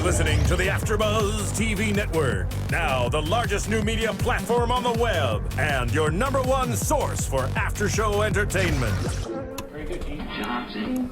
You're listening to the AFTERBUZZ TV Network, now the largest new media platform on the web, and your #1 source for after-show entertainment. Very good, Gene Johnson.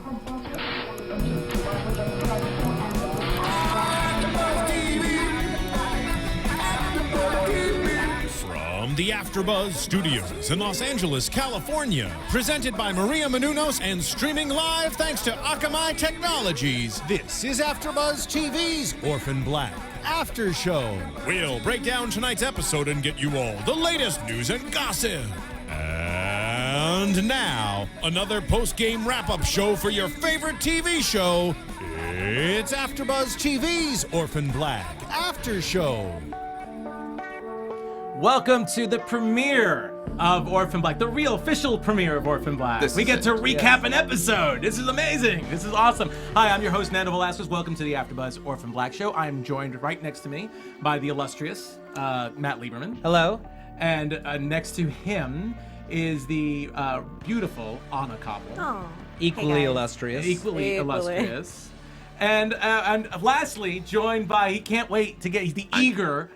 From the AFTERBUZZ Studios in Los Angeles, California, presented by Maria Menounos and streaming live thanks to Akamai Technologies, this is AFTERBUZZ TV's Orphan Black After Show. We'll break down tonight's episode and get you all the latest news and gossip. And now, another post-game wrap-up show for your favorite TV show. It's AFTERBUZZ TV's Orphan Black After Show. Welcome to the premiere of Orphan Black, the real official premiere of Orphan Black. We get to recap an episode. This is amazing. This is awesome. Hi, I'm your host, Nando Velasquez. Welcome to the AFTERBUZZ Orphan Black Show. I'm joined right next to me by the illustrious Matt Lieberman. Hello. And next to him is the beautiful Anna Koppel. Oh, Equally illustrious. Equally illustrious. And lastly, joined by, he can't wait to get, he's the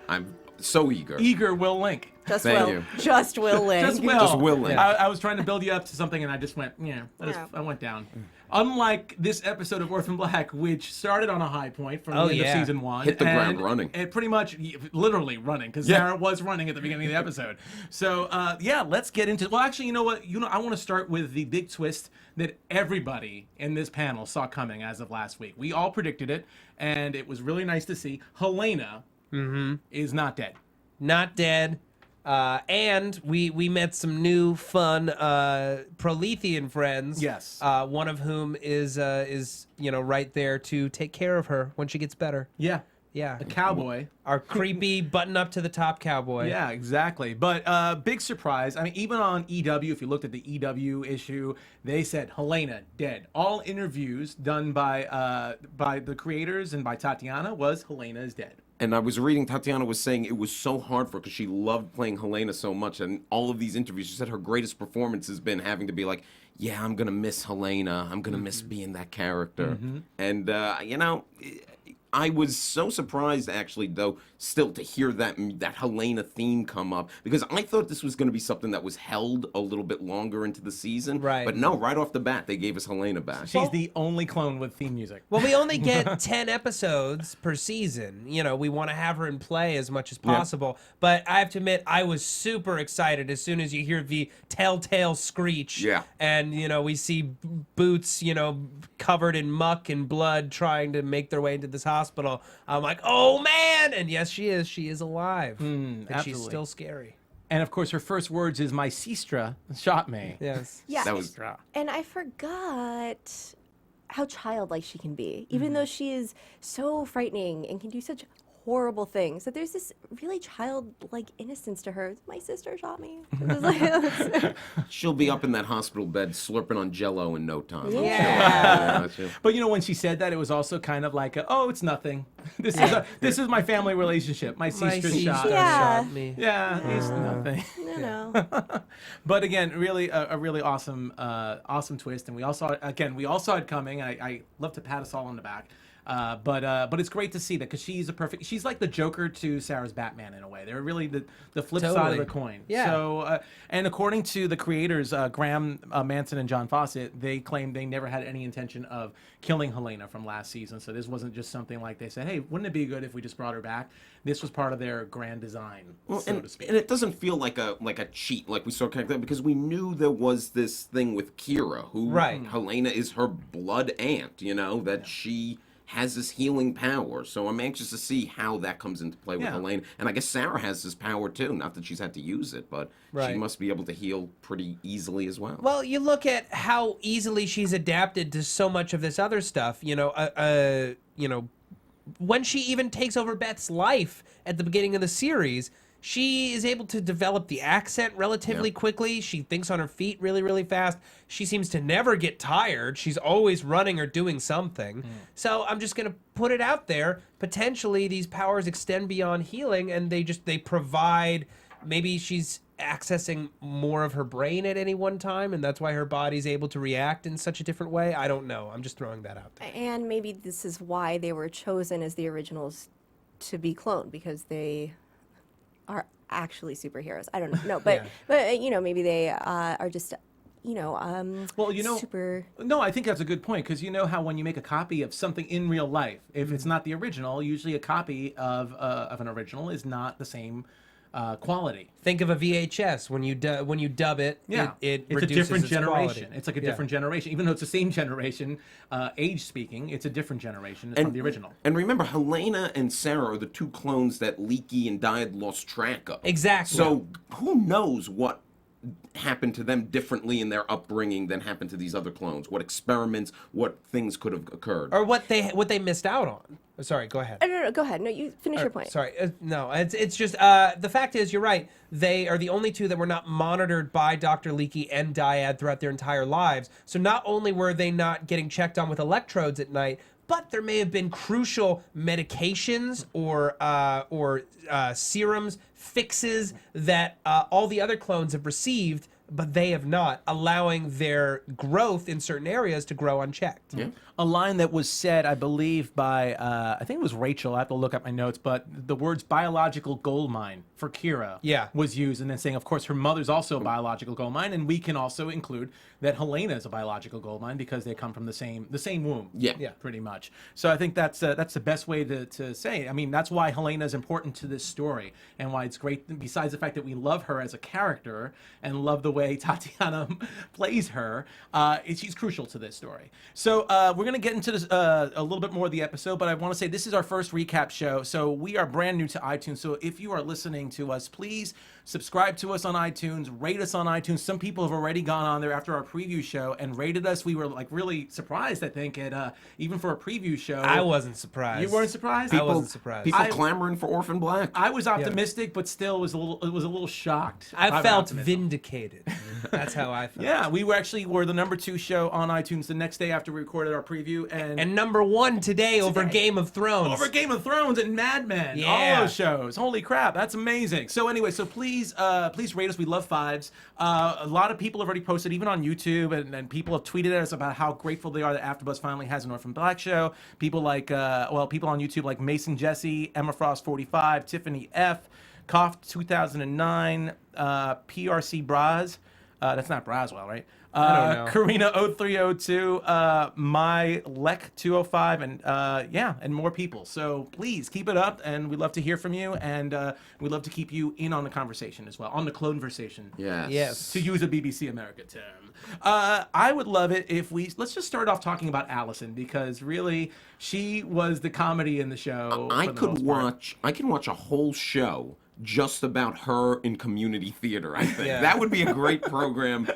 I'm so eager. Eager Will Link. Just Thank Will. you. Just Will Link. Just Will. Just Will Link. I was trying to build you up to something, and I just went, I went down. Unlike this episode of Orphan Black, which started on a high point from the end of season 1. Hit the ground running. It pretty much, literally running, because Sarah was running at the beginning of the episode. So, let's get into, well, actually, you know what? I want to start with the big twist that everybody in this panel saw coming as of last week. We all predicted it, and it was really nice to see. Helena is not dead. Not dead. And we met some new fun Prolethean friends. Yes. One of whom is right there to take care of her when she gets better. Yeah. Yeah. A cowboy. Our creepy button up to the top cowboy. Yeah, exactly. But big surprise. I mean, even on EW, if you looked at the EW issue, they said Helena dead. All interviews done by the creators and by Tatiana was Helena is dead. And I was reading, Tatiana was saying it was so hard for her because she loved playing Helena so much. And all of these interviews, she said her greatest performance has been having to be like, yeah, I'm going to miss Helena. I'm going to miss being that character. And, I was so surprised, actually, though, still to hear that Helena theme come up, because I thought this was going to be something that was held a little bit longer into the season. Right. But no, right off the bat, they gave us Helena back. She's the only clone with theme music. Well, we only get 10 episodes per season. We want to have her in play as much as possible. Yeah. But I have to admit, I was super excited as soon as you hear the telltale screech. Yeah. And, we see Boots, covered in muck and blood trying to make their way into this hospital. I'm like, oh, man. And yes, she is. She is alive. And absolutely. she's still scary. And, of course, her first words is, my sister shot me. Yes. Yeah. That was... And I forgot how childlike she can be, even though she is so frightening and can do such horrible things, that there's this really childlike innocence to her. My sister shot me. She'll be up in that hospital bed slurping on Jell-O in no time. Yeah. But when she said that, it was also kind of like, it's nothing. This is my family relationship. My sister shot me. Yeah, it's nothing. No. But again, really a really awesome twist, and we all saw it coming. I love to pat us all on the back. But it's great to see that, because she's like the Joker to Sarah's Batman in a way. They're really the flip side of the coin. Yeah. So and according to the creators, Graham Manson and John Fawcett, they claimed they never had any intention of killing Helena from last season. So this wasn't just something like they said, hey, wouldn't it be good if we just brought her back? This was part of their grand design, so to speak. And it doesn't feel like a cheat, like we saw character, because we knew there was this thing with Kira, who Helena is her blood aunt. That she has this healing power. So I'm anxious to see how that comes into play with Helena. And I guess Sarah has this power too. Not that she's had to use it, but she must be able to heal pretty easily as well. Well, you look at how easily she's adapted to so much of this other stuff. When she even takes over Beth's life at the beginning of the series, she is able to develop the accent relatively quickly. She thinks on her feet really, really fast. She seems to never get tired. She's always running or doing something. So I'm just going to put it out there. Potentially, these powers extend beyond healing, and they provide, maybe she's accessing more of her brain at any one time, and that's why her body's able to react in such a different way. I don't know. I'm just throwing that out there. And maybe this is why they were chosen as the originals to be cloned, because they are actually superheroes. I don't know. No, but but you know, maybe they are just Well, you know, super. no, I think that's a good point, because you know how when you make a copy of something in real life, if Mm-hmm. it's not the original, usually a copy of an original is not the same quality. Think of a VHS. When you dub it, Yeah, it it's a reduces different its generation. quality. It's like a Yeah. different generation, even though it's the same generation, age speaking. It's a different generation from the original. And remember, Helena and Sarah are the two clones that Leaky and Dyad lost track of. Exactly. So who knows what happened to them differently in their upbringing than happened to these other clones? What experiments, what things could have occurred? Or what they missed out on. Sorry, go ahead. No, go ahead. No, you finish your point. Sorry, no, it's just the fact is, you're right. They are the only two that were not monitored by Dr. Leakey and Dyad throughout their entire lives. So not only were they not getting checked on with electrodes at night, but there may have been crucial medications or serums, fixes that all the other clones have received, but they have not, allowing their growth in certain areas to grow unchecked. Yeah. A line that was said, I believe, by, I think it was Rachel, I have to look up my notes, but the words biological gold mine for Kira was used, and then saying, of course, her mother's also a biological gold mine, and we can also include that Helena is a biological gold mine because they come from the same womb. Yeah. Pretty much. So I think that's the best way to say it. I mean, that's why Helena is important to this story, and why it's great, besides the fact that we love her as a character, and love the way Tatiana plays her, she's crucial to this story. So we're going to get into this a little bit more of the episode, but I want to say this is our first recap show, so we are brand new to iTunes. So if you are listening to us, please subscribe to us on iTunes, rate us on iTunes. Some people have already gone on there after our preview show and rated us. We were like really surprised, I think, at even for a preview show. I wasn't surprised. You weren't surprised? I wasn't surprised. People clamoring for Orphan Black. I was optimistic, but still was a little shocked. I by felt optimism. vindicated. That's how I felt. Yeah, we were the number 2 show on iTunes the next day after we recorded our preview, and number 1 today over Game of Thrones. over Game of Thrones and Mad Men. Yeah. All those shows. Holy crap, that's amazing. So anyway, so please rate us. We love 5s. A lot of people have already posted, even on YouTube, and people have tweeted at us about how grateful they are that AfterBuzz finally has an Orphan Black show. People like, people on YouTube like Mason Jesse, Emma Frost 45, Tiffany F, Koff 2009, PRC Braz. That's not Braswell, right? I don't know. Karina 0302, my Lek 205, and more people. So please keep it up, and we'd love to hear from you, and we'd love to keep you in on the conversation as well, on the clone-versation. Yes. To use a BBC America term. I would love it if let's just start off talking about Alison, because really, she was the comedy in the show. I for the most part. can watch a whole show just about her in community theater, I think. Yeah. That would be a great program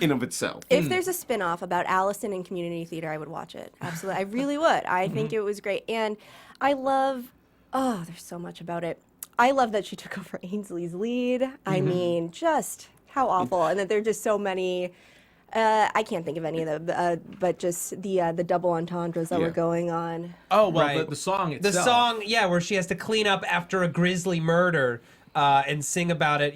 in of itself. If there's a spin-off about Alison in community theater, I would watch it. Absolutely. I really would. I think it was great. And I love, there's so much about it. I love that she took over Aynsley's lead. I mean, just how awful. And that there are just so many, I can't think of any of them, but just the double entendres that were going on. Oh, well, Right. the song The itself. song, where she has to clean up after a grisly murder and sing about it,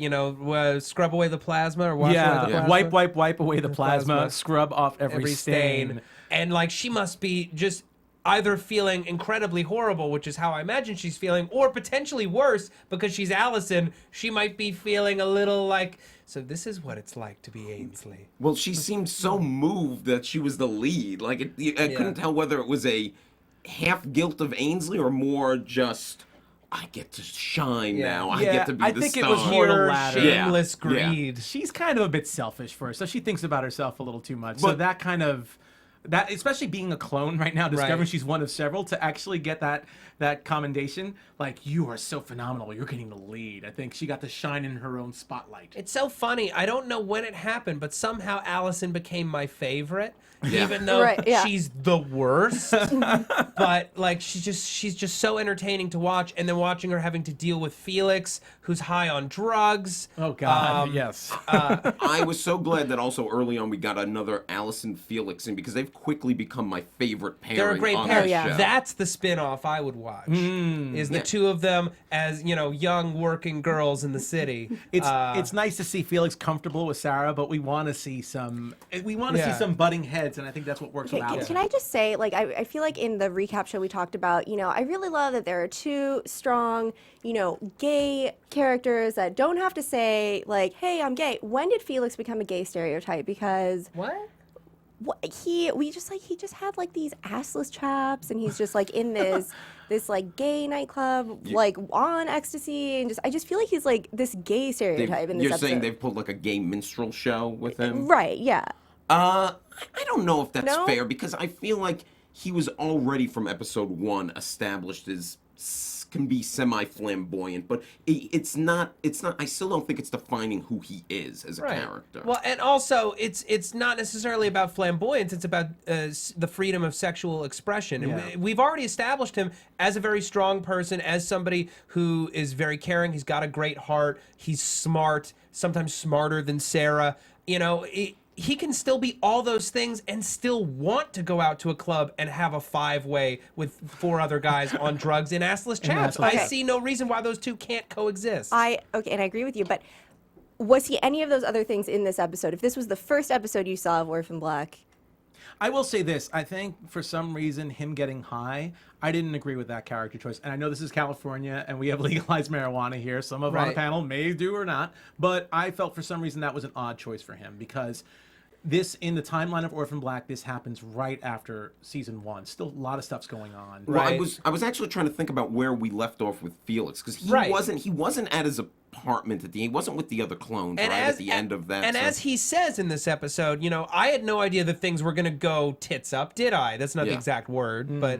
scrub away the plasma or wash away the plasma. Wipe away the plasma, plasma. scrub off every stain. And like she must be just either feeling incredibly horrible, which is how I imagine she's feeling, or potentially worse because she's Alison, she might be feeling a little like, so this is what it's like to be Aynsley. Well, she seemed so moved that she was the lead. Like, I couldn't tell whether it was a half guilt of Aynsley or more just, I get to shine now. I get to be I the think star. it was more the Pure latter. shameless Yeah. greed. She's kind of a bit selfish for her, so she thinks about herself a little too much. So that kind of, especially being a clone right now, discovering she's one of several, to actually get that commendation, like, you are so phenomenal, you're getting the lead. I think she got to shine in her own spotlight. It's so funny. I don't know when it happened, but somehow Alison became my favorite, Yeah. even though Right, yeah. she's the worst. But like she's just so entertaining to watch, and then watching her having to deal with Felix, who's high on drugs. Oh God, yes. I was so glad that also early on we got another Alison Felix in, because they've they've quickly become my favorite pairing. They're a great on pair. the show. That's the spin-off I would watch. Is the two of them as, young working girls in the city. It's nice to see Felix comfortable with Sarah, but we want to see some see some butting heads, and I think that's what works Okay, with Alison. can I just say, like, I feel like in the recap show we talked about, I really love that there are two strong, gay characters that don't have to say, like, hey, I'm gay. When did Felix become a gay stereotype? Because he just had like these assless chaps, and he's just like in this like gay nightclub, like on ecstasy, and I just feel like he's like this gay stereotype in this You're episode. saying they've pulled like a gay minstrel show with him? Right, yeah. I don't know if that's No? fair, because I feel like he was already from episode 1 established as can be semi-flamboyant, but it's not. I still don't think it's defining who he is as a character. Well, and also it's not necessarily about flamboyance. It's about the freedom of sexual expression. Yeah. And we've already established him as a very strong person, as somebody who is very caring. He's got a great heart. He's smart, sometimes smarter than Sarah. He can still be all those things and still want to go out to a club and have a 5-way with 4 other guys on drugs in assless chaps. assless I see no reason why those two can't coexist. And I agree with you, but was he any of those other things in this episode? If this was the first episode you saw of Orphan Black, I will say this. I think for some reason him getting high, I didn't agree with that character choice. And I know this is California and we have legalized marijuana here. Some of on the panel may do or not. But I felt for some reason that was an odd choice for him, because this, in the timeline of Orphan Black, this happens right after season 1. Still a lot of stuff's going on. Well, I was actually trying to think about where we left off with Felix, because he wasn't at his apartment at the end. He wasn't with the other clones at the end of that. And as he says in this episode, I had no idea that things were going to go tits up, did I? That's not the exact word, but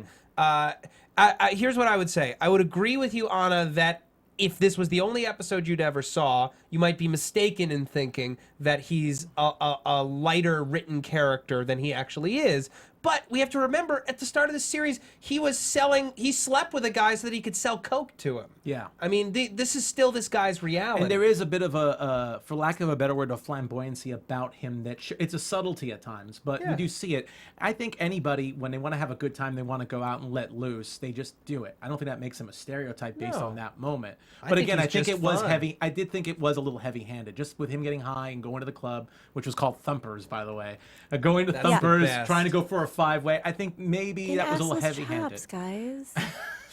here's what I would say. I would agree with you, Anna, that if this was the only episode you'd ever saw, you might be mistaken in thinking that he's a lighter written character than he actually is. But we have to remember, at the start of the series, he slept with a guy so that he could sell coke to him. Yeah. I mean, this is still this guy's reality. And there is a bit of a, for lack of a better word, a flamboyancy about him that it's a subtlety at times, but we do see it. I think anybody, when they want to have a good time, they want to go out and let loose, they just do it. I don't think that makes him a stereotype based on that moment. But again, I think it was heavy. I did think it was a little heavy-handed, just with him getting high and going to the club, which was called Thumpers, by the way. Going to Thumpers, trying to go for a 5-way. I think maybe that was a little heavy-handed. chaps, guys.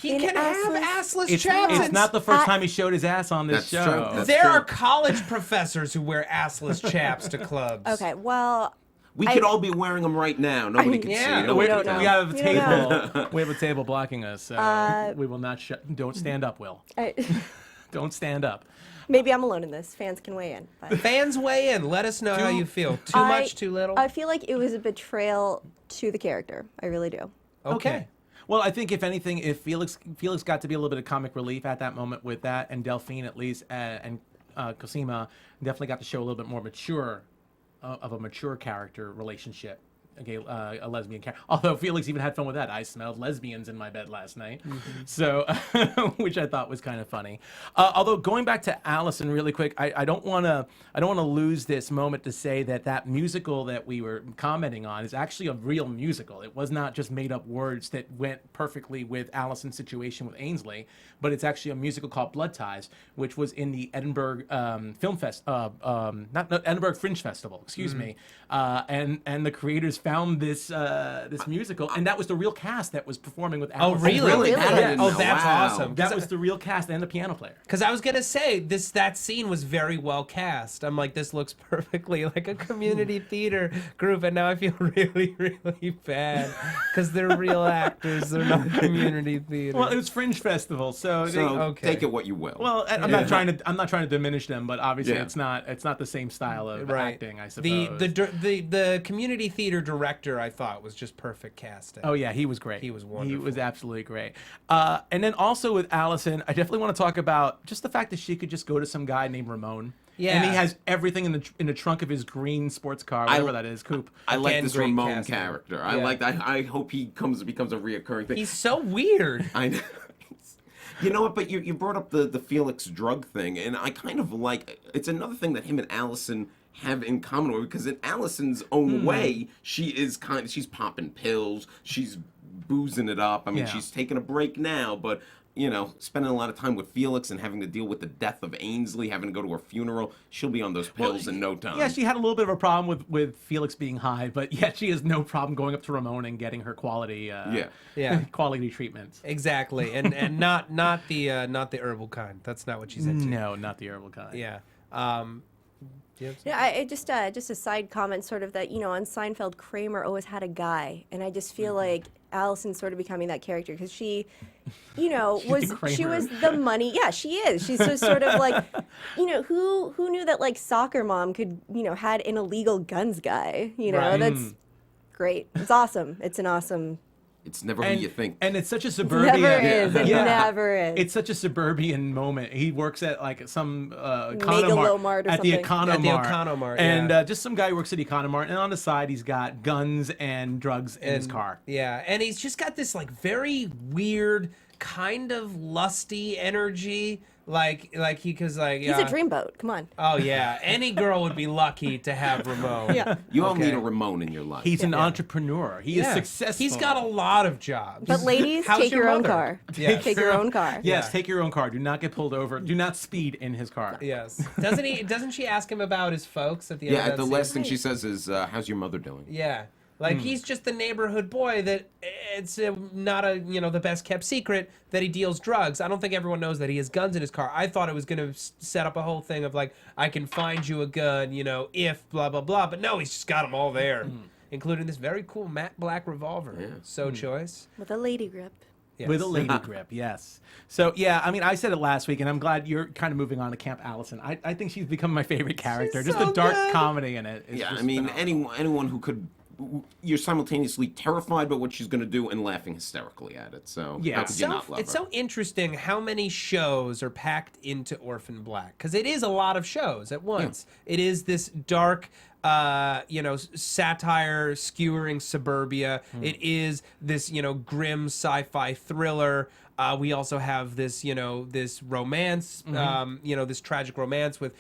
He can have assless It's chaps. not the first time he showed his ass on this That's show. true. There are college professors who wear assless chaps to clubs. Okay, well, We could all be wearing them right now. Nobody can yeah. see. We Nobody don't can know. We tell. have a table. We have a table blocking us, so we will not. Don't stand up, Will. Don't stand up. maybe I'm alone in this. Fans can weigh in. But Fans weigh in. Let us know how you feel. Too much, too little? I feel like it was a betrayal to the character. I really do. Okay. Well, I think if anything, if Felix got to be a little bit of comic relief at that moment with that, and Delphine at least, and Cosima definitely got to show a little bit more mature, of a mature character relationship. A lesbian character. Although Felix even had fun with that. I smelled lesbians in my bed last night. So, which I thought was kind of funny. Although going back to Alison really quick, I don't want to lose this moment to say that musical that we were commenting on is actually a real musical. It was not just made up words that went perfectly with Alison's situation with Aynsley, but it's actually a musical called Blood Ties, which was in the Edinburgh Edinburgh Fringe Festival, excuse me. And the creators found this musical, and that was the real cast that was performing with Alison. Oh, really? That I didn't Oh, know. that's Wow. awesome. That was the real cast and the piano player. Because I was gonna say that scene was very well cast. I'm like, this looks perfectly like a community theater group, and now I feel really, really bad because they're real actors. They're not community theater. Well, it was Fringe Festival, so Take it what you will. well, I'm not trying to diminish them, but obviously Yeah. it's not the same style of right. acting, I suppose. The community theater director, I thought, was just perfect casting. Oh yeah, he was great. He was He wonderful. was absolutely great. And then also with Alison, I definitely want to talk about just the fact that she could just go to some guy named Ramon. Yeah. And he has everything in the trunk of his green sports car, whatever that is, coupe. I like Again, this great Ramon casting. character. Yeah. I hope he becomes a reoccurring thing. He's so weird. I know. You know what? But you brought up the Felix drug thing, and I kind of like. It's another thing that him and Alison have in common with her, because in Alison's own way, she's popping pills, she's boozing it up. I mean, she's taking a break now, but you know, spending a lot of time with Felix and having to deal with the death of Aynsley, having to go to her funeral, she'll be on those pills in no time. Yeah, she had a little bit of a problem with Felix being high, but yet she has no problem going up to Ramon and getting her quality quality treatments. Exactly, and not the herbal kind. That's not what she's into. No, not the herbal kind. Yeah. Yeah, I just a side comment, sort of that, you know, on Seinfeld, Kramer always had a guy, and I just feel like Alison's sort of becoming that character because she, you know, she was the money. Yeah, she is. She's just sort of like, you know, who knew that like soccer mom could, you know, had an illegal guns guy. You know, that's great. It's awesome. It's an awesome. It's never who you think. And it's such a suburban. Never is. It never is. It's such a suburban moment. He works at like some Megalomart or at the something. Economart. At the Economart, And just some guy who works at the Economart. And on the side, he's got guns and drugs in his car. Yeah, and he's just got this like very weird, kind of lusty energy. Like he's a dreamboat. Come on. Oh yeah, any girl would be lucky to have Ramon. Yeah. You all need a Ramon in your life. He's an entrepreneur. He is successful. He's got a lot of jobs. But ladies, How's take your own mother? car. Yes. Take your own car. Yes, take your own car. Do not get pulled over. Do not speed in his car. Yes. Doesn't she ask him about his folks at the end of that the scene? last thing she says is, how's your mother doing? Yeah. Like, he's just the neighborhood boy that it's not the best kept secret that he deals drugs. I don't think everyone knows that he has guns in his car. I thought it was going to set up a whole thing of, like, I can find you a gun, you know, if blah, blah, blah. But no, he's just got them all there, including this very cool matte black revolver. Yeah. So choice. With a lady grip. Yes. With a lady grip, yes. So, yeah, I mean, I said it last week, and I'm glad you're kind of moving on to Camp Allison. I think she's become my favorite character. She's Just so the dark good. comedy in it. Is Yeah, just I mean, phenomenal. anyone who could... You're simultaneously terrified by what she's going to do and laughing hysterically at it. So Yeah. how could you not love It's her? so interesting how many shows are packed into Orphan Black, because it is a lot of shows at once. It is this dark, satire skewering suburbia. It is this, grim sci-fi thriller. We also have this, this romance, this tragic romance with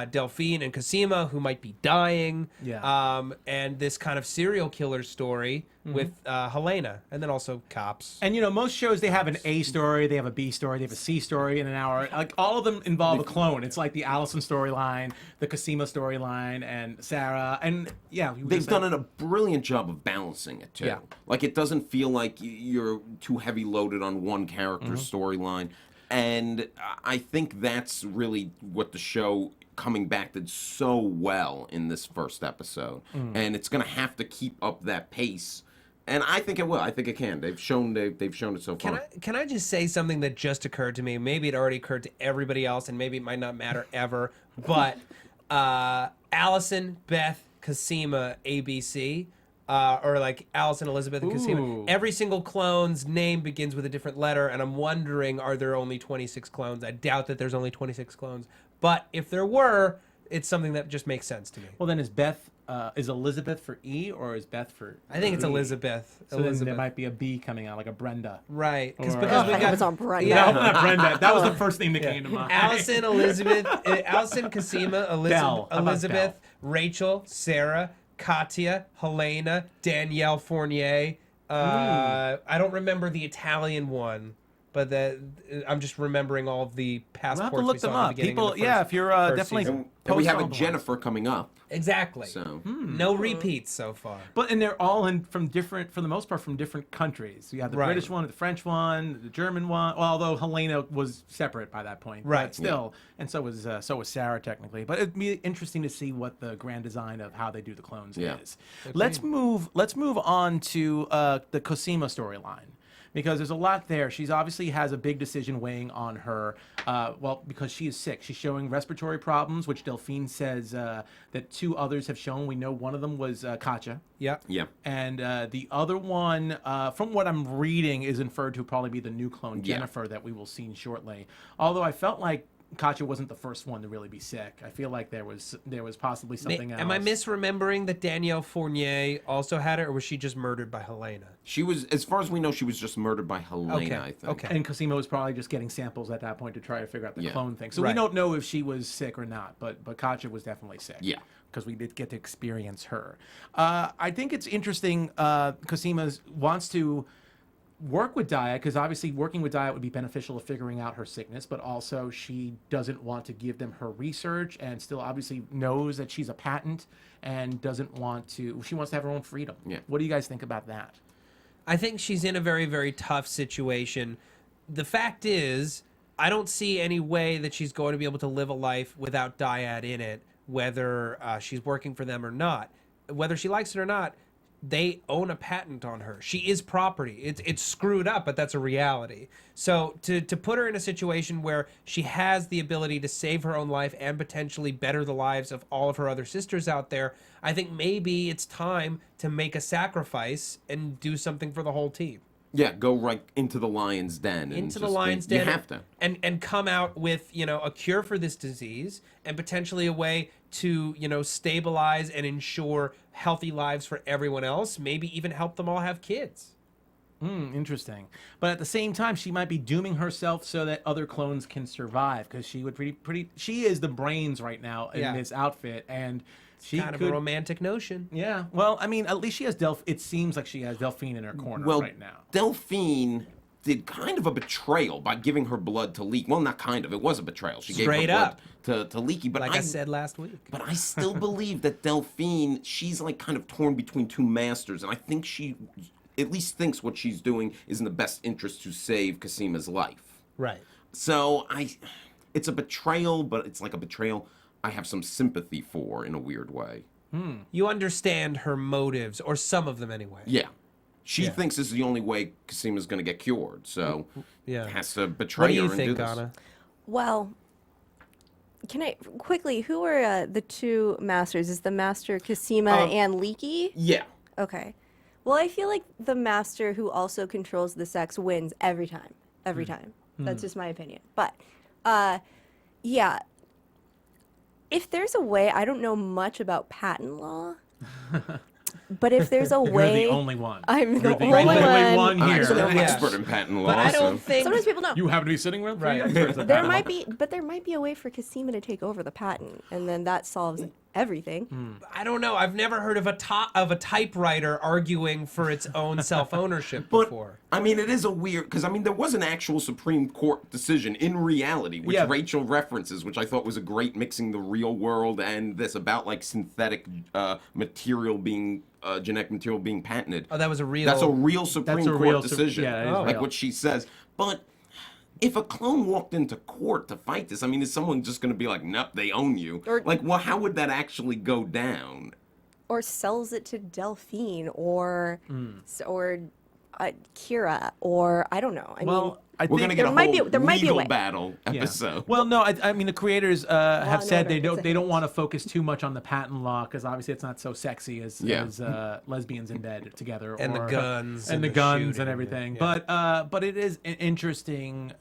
Delphine and Cosima, who might be dying. Yeah. And this kind of serial killer story with Helena, and then also cops. And most shows, they have an A story, they have a B story, they have a C story in an hour. Like all of them involve a clone. It's like the Allison storyline, the Cosima storyline, and Sarah. And yeah, They've done a brilliant job of balancing it too. Yeah. Like it doesn't feel like you're too heavy loaded on one character's storyline, and I think that's really what the show coming back did so well in this first episode. And it's going to have to keep up that pace. And I think it will. I think it can. They've shown it so far. Can I just say something that just occurred to me? Maybe it already occurred to everybody else, and maybe it might not matter ever. But Allison, Beth, Cosima, ABC, or like Allison, Elizabeth, and Cosima. Every single clone's name begins with a different letter, and I'm wondering, are there only 26 clones? I doubt that there's only 26 clones. But if there were, it's something that just makes sense to me. Well, then is Elizabeth for E, or is Beth for I think it's B? Elizabeth. So then there might be a B coming out, like a Brenda. Right. Because Or- we I hope got it's on Brenda. Yeah. No, not Brenda. That was the first thing that came to mind. Allison, Elizabeth, Allison, Cosima, Belle. Elizabeth, How about Elizabeth, Belle? Rachel, Sarah, Katya, Helena, Danielle Fournier. I don't remember the Italian one, but I'm just remembering all of the We'll have passports to look we saw them in the up. beginning People, of the yeah, first- if you're first definitely season. And we have a post all Jennifer coming up. Exactly. So No repeats so far. And they're all for the most part, from different countries. You have the Right. British one, the French one, the German one. Well, although Helena was separate by that point, Right. But still, and so was Sarah technically. But it'd be interesting to see what the grand design of how they do the clones Yeah. is. Let's move on to the Cosima storyline. Because there's a lot there. She's obviously has a big decision weighing on her. Because she is sick. She's showing respiratory problems, which Delphine says that two others have shown. We know one of them was Katya. Yeah. yeah. And the other one, from what I'm reading, is inferred to probably be the new clone, Yeah. Jennifer, that we will see shortly. Although I felt like Katya wasn't the first one to really be sick. I feel like there was possibly something else. Am I misremembering that Danielle Fournier also had it, or was she just murdered by Helena? She was, as far as we know, she was just murdered by Helena, Okay, I think. okay. And Cosima was probably just getting samples at that point to try to figure out the Yeah. clone thing. So we Right. don't know if she was sick or not, but Katya was definitely sick. Yeah. because we did get to experience her. I think it's interesting. Cosima wants to work with Dyad because obviously working with Dyad would be beneficial of figuring out her sickness, but also she doesn't want to give them her research and still obviously knows that she's a patent and doesn't want to. She wants to have her own freedom. Yeah. What do you guys think about that? I think she's in a very, very tough situation. The fact is, I don't see any way that she's going to be able to live a life without Dyad in it, whether she's working for them or not. Whether she likes it or not, they own a patent on her. She is property. It's screwed up, but that's a reality. So to put her in a situation where she has the ability to save her own life and potentially better the lives of all of her other sisters out there, I think maybe it's time to make a sacrifice and do something for the whole team. Yeah, go right into the lion's den. And Into the just lion's You den. have to. And come out with, a cure for this disease and potentially a way to, stabilize and ensure healthy lives for everyone else. Maybe even help them all have kids. Interesting. But at the same time, she might be dooming herself so that other clones can survive because she would she is the brains right now in this outfit, and she Kind of a romantic notion. Yeah. Well, I mean, at least she has it seems like she has Delphine in her corner right now. Delphine did kind of a betrayal by giving her blood to Leaky. Well, not kind of. It was a betrayal. She gave Straight her up. blood to Leaky. But Like I said last week. But I still believe that Delphine, she's like kind of torn between two masters, and I think she at least thinks what she's doing is in the best interest to save Cosima's life. Right. So it's a betrayal, but it's like a betrayal I have some sympathy for in a weird way. You understand her motives, or some of them anyway. Yeah. She thinks this is the only way Cosima's going to get cured, so has to betray What do her you and think, do this. Anna? Well, can I quickly? Who are the two masters? Is the master Cosima and Leaky? Yeah. Okay. Well, I feel like the master who also controls the sex wins every time. Every time. That's just my opinion. But, yeah. If there's a way, I don't know much about patent law. But if there's a way, You're the only one. I'm the You're the only only one. one here. I'm an expert in patent law. But I don't so. think... Sometimes people don't. You happen to be sitting with Right. There might be a way for Cosima to take over the patent, and then that solves everything. I don't know. I've never heard of a typewriter arguing for its own self-ownership But, before. I mean, it is a weird... Because, I mean, there was an actual Supreme Court decision in reality, which Rachel references, which I thought was a great mixing the real world and this about, like, synthetic material being... genetic material being patented. Oh, that was a real... That's a real Supreme Court decision. yeah, that is like real. what she says. But if a clone walked into court to fight this, I mean, is someone just going to be like, nope, they own you? Or- like, well, how would that actually go down? Or sells it to Delphine, or Kira, or I don't know. I mean, I We're think going to get a whole there might be a legal way. battle Yeah. episode. Well, no, I mean the creators have no, said no, they it's a don't hint. want to focus too much on the patent law because obviously it's not so sexy as lesbians in bed together And the or, guns and and the the guns shooting, and everything. yeah. But it is an interesting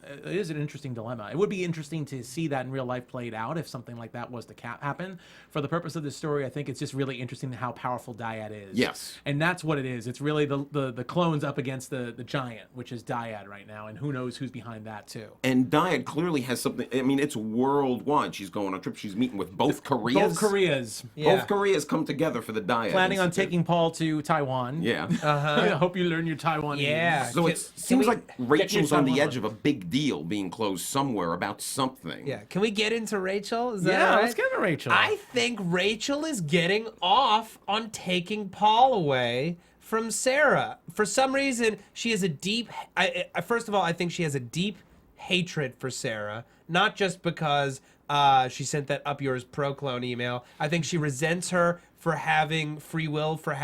dilemma. It would be interesting to see that in real life played out if something like that was to happen. For the purpose of this story, I think it's just really interesting how powerful Dyad is. Yes. And that's what it is. It's really the clones up against the giant, which is Dyad right now, and who knows who's behind that too. And Dyad clearly has something. I mean, it's worldwide. She's going on a trip. She's meeting with both Koreas. Both Koreas. Yeah. Both Koreas come together for the Dyad. Planning on Institute. taking Paul to Taiwan. Yeah. I hope you learn your Taiwanese. Yeah. So Can- it can seems we like Rachel's your on the Taiwan edge of a big deal being closed somewhere about something. Yeah. Can we get into Rachel? Is that Yeah, all right? let's get to Rachel. I think Rachel is getting off on taking Paul away from Sarah. For some reason, she has a deep... first of all, I think she has a deep hatred for Sarah. Not just because she sent that Up Yours pro-clone email. I think she resents her for having free will, for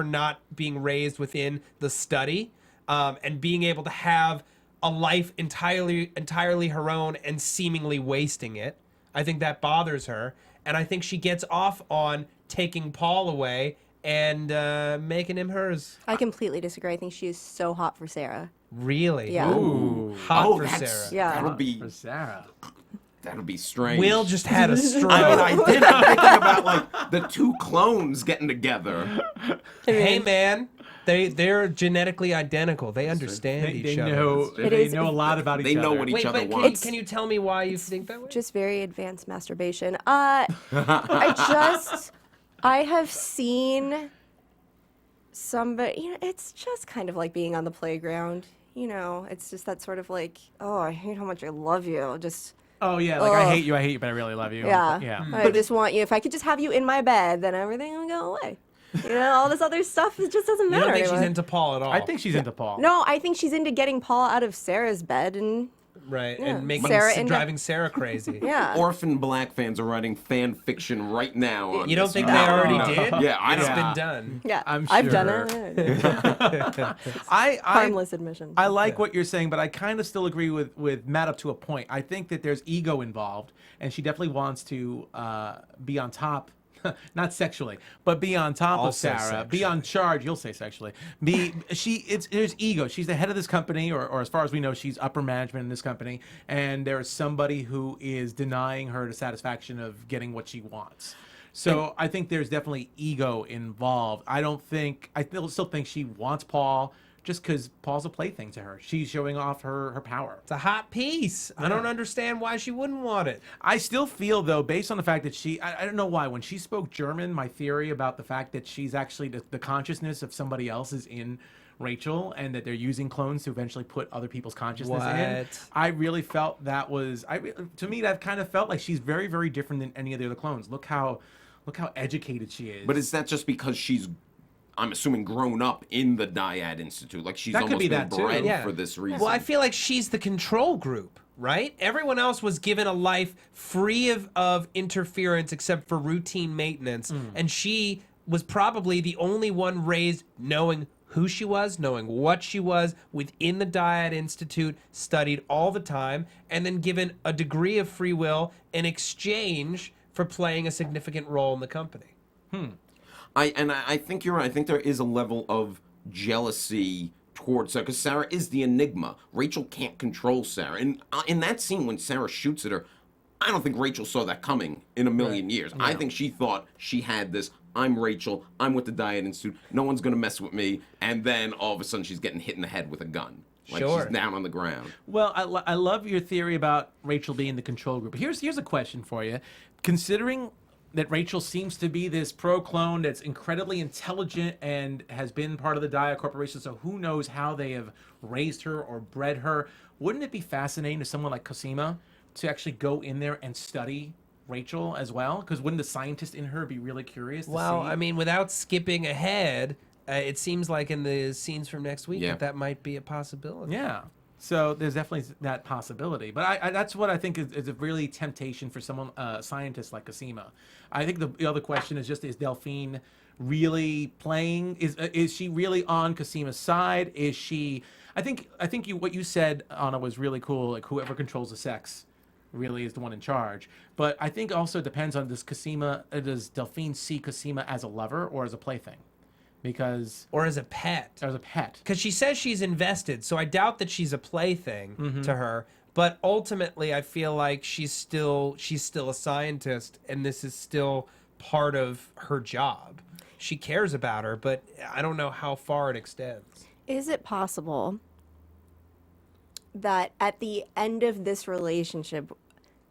not being raised within the study, and being able to have a life entirely her own and seemingly wasting it. I think that bothers her, and I think she gets off on taking Paul away and making him hers. I completely disagree. I think she is so hot for Sarah. Really? Yeah. Ooh. Hot for that's- Sarah. Yeah. That'll be strange. Will just had a stroke. I mean, I did. I'm thinking about like the two clones getting together. Hey, man. They're genetically identical. They understand They each other. know It they is- know a lot about They each know other. what each Wait, other but wants. can you tell me why you think that way? Just very advanced masturbation. I I have seen somebody, it's just kind of like being on the playground. It's just that sort of like, oh, I hate how much I love you. Just, Oh yeah, like I hate you, but I really love you. yeah. Yeah. I just want you. If I could just have you in my bed, then everything would go away. All this other stuff, it just doesn't You matter don't think she's anymore. into Paul at all? I think she's into Paul. No, I think she's into getting Paul out of Sarah's bed and Right, Yeah. and making driving Sarah crazy. yeah. Orphan Black fans are writing fan fiction right now. On You don't this. think they already No. did? Yeah, I It's don't. been done. Yeah, I'm I've done sure. it. I Harmless admission. I like what you're saying, but I kind of still agree with Matt up to a point. I think that there's ego involved, and she definitely wants to be on top. Not sexually, but be on top of Also Sarah. Be sexually. on charge. You'll say sexually. There's ego. She's the head of this company, or as far as we know, she's upper management in this company. And there's somebody who is denying her the satisfaction of getting what she wants. So I think there's definitely ego involved. I still think she wants Paul just because Paul's a plaything to her. She's showing off her power. It's a hot piece. I don't understand why she wouldn't want it. I still feel, though, based on the fact that I don't know why, when she spoke German, my theory about the fact that she's actually the consciousness of somebody else is in Rachel, and that they're using clones to eventually put other people's consciousness in. What? I really felt that was, to me, that kind of felt like she's very, very different than any of the other clones. Look how educated she is. But is that just because she's, I'm assuming, grown up in the Dyad Institute? Like she's That could almost be been that too. bred Yeah. for this reason. Well, I feel like she's the control group, right? Everyone else was given a life free of interference except for routine maintenance. And she was probably the only one raised knowing who she was, knowing what she was within the Dyad Institute, studied all the time, and then given a degree of free will in exchange for playing a significant role in the company. I think you're right. I think there is a level of jealousy towards Sarah, because Sarah is the enigma. Rachel can't control Sarah. And in that scene when Sarah shoots at her, I don't think Rachel saw that coming in a million years. I think she thought she had this, I'm Rachel, I'm with the Dyad Institute, no one's going to mess with me, and then all of a sudden she's getting hit in the head with a gun. Like Sure. she's down on the ground. Well, I love your theory about Rachel being the control group. Here's a question for you. Considering that Rachel seems to be this pro-clone that's incredibly intelligent and has been part of the Dyad Corporation, so who knows how they have raised her or bred her, wouldn't it be fascinating to someone like Cosima to actually go in there and study Rachel as well? Because wouldn't the scientist in her be really curious to Well, see? I mean, without skipping ahead, it seems like in the scenes from next week Yeah. that might be a possibility. Yeah. So there's definitely that possibility. But I that's what I think is a really temptation for someone, a scientist like Cosima. I think the other question is just, is Delphine really playing? Is she really on Cosima's side? Is she... I think what you said, Anna, was really cool. Like, whoever controls the sex really is the one in charge. But I think also it depends on, does Delphine see Cosima as a lover or as a plaything? Because... Or as a pet. As a pet. Because she says she's invested, so I doubt that she's a plaything to her. But ultimately, I feel like she's still a scientist, and this is still part of her job. She cares about her, but I don't know how far it extends. Is it possible that at the end of this relationship,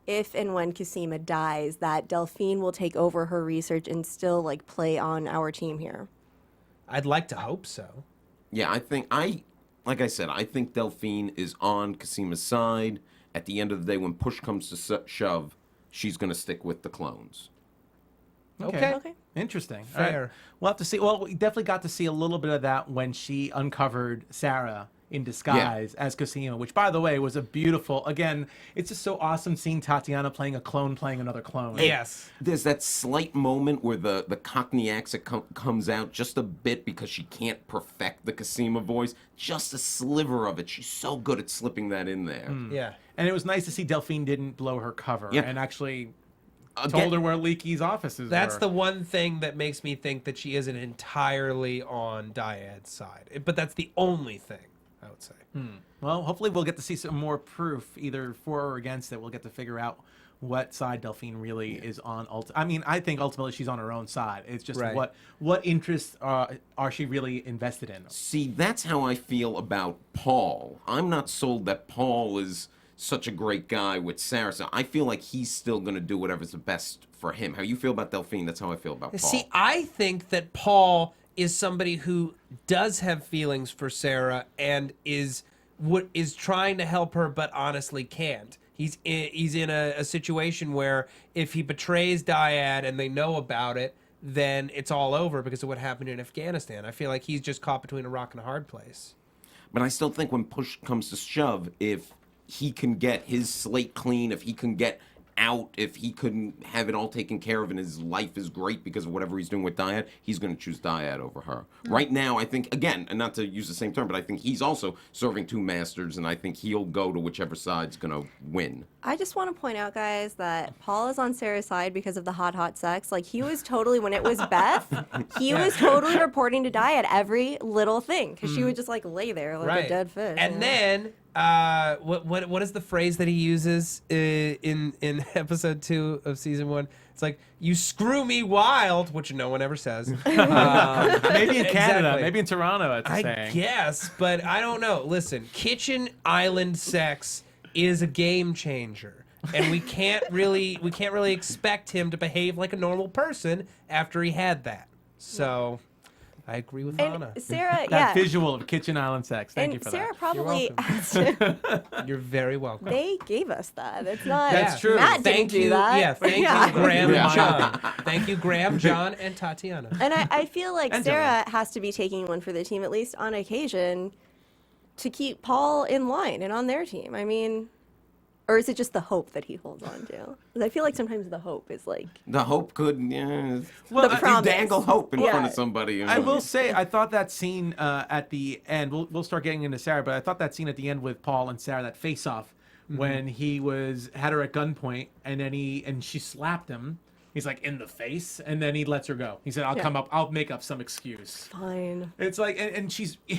if and when Cosima dies, that Delphine will take over her research and still like play on our team here? I'd like to hope so. Yeah, like I said, I think Delphine is on Cosima's side. At the end of the day, when push comes to shove, she's going to stick with the clones. Okay. Okay. Interesting. All right. Fair. We'll have to see. Well, we definitely got to see a little bit of that when she uncovered Sarah in disguise as Cosima, which, by the way, was a beautiful... Again, it's just so awesome seeing Tatiana playing a clone playing another clone. Yes. There's that slight moment where the Cockney accent comes out just a bit because she can't perfect the Cosima voice. Just a sliver of it. She's so good at slipping that in there. Yeah. And it was nice to see Delphine didn't blow her cover Yeah. and actually Again- told her where Leaky's offices That's were. the one thing that makes me think that she isn't entirely on Dyad's side. But that's the only thing, I would say. Well, hopefully we'll get to see some more proof, either for or against it. We'll get to figure out what side Delphine really is on. I mean, I think ultimately she's on her own side. It's just Right. what interests are she really invested in? See, that's how I feel about Paul. I'm not sold that Paul is such a great guy with Sarah. So I feel like he's still going to do whatever's the best for him. How you feel about Delphine, that's how I feel about Paul. See, I think that Paul is somebody who does have feelings for Sarah and is trying to help her, but honestly can't. He's in a situation where if he betrays Dyad and they know about it, then it's all over because of what happened in Afghanistan. I feel like he's just caught between a rock and a hard place. But I still think when push comes to shove, if he can get his slate clean, if he can get out, if he couldn't have it all taken care of and his life is great because of whatever he's doing with Dyad, he's going to choose Dyad over her. Right now, I think, again, and not to use the same term, but I think he's also serving two masters, and I think he'll go to whichever side's going to win. I just want to point out, guys, that Paul is on Sarah's side because of the hot sex. Like, he was totally, when it was Beth, he was totally reporting to Dyad every little thing because she would just, like, lay there like a dead fish. And then... what is the phrase that he uses in episode 2 of season 1? It's like, you screw me wild, which no one ever says. Maybe in Canada, Exactly. maybe in Toronto, it's I saying. guess, but I don't know. Listen, kitchen island sex is a game changer. And we can't really expect him to behave like a normal person after he had that. So I agree with Anna. And Sarah, That visual of kitchen island sex. Thank you for Sarah that. probably welcome. asked him. You're very welcome. They gave us that. It's not. That's true. Matt Thank didn't you. do that. Yeah, thank you, Graham and John. Thank you, Graham, John, and Tatiana. And I feel like And Sarah has to be taking one for the team, at least on occasion, to keep Paul in line and on their team. I mean, or is it just the hope that he holds on to? 'Cause I feel like sometimes the hope is like. The hope could, yeah. The You promise. dangle hope in Yeah. front of somebody. I will say, I thought that scene at the end, we'll start getting into Sarah, but I thought that scene at the end with Paul and Sarah, that face-off, when he had her at gunpoint, and then she slapped him. He's like, in the face, and then he lets her go. He said, I'll make up some excuse. Fine. It's like, and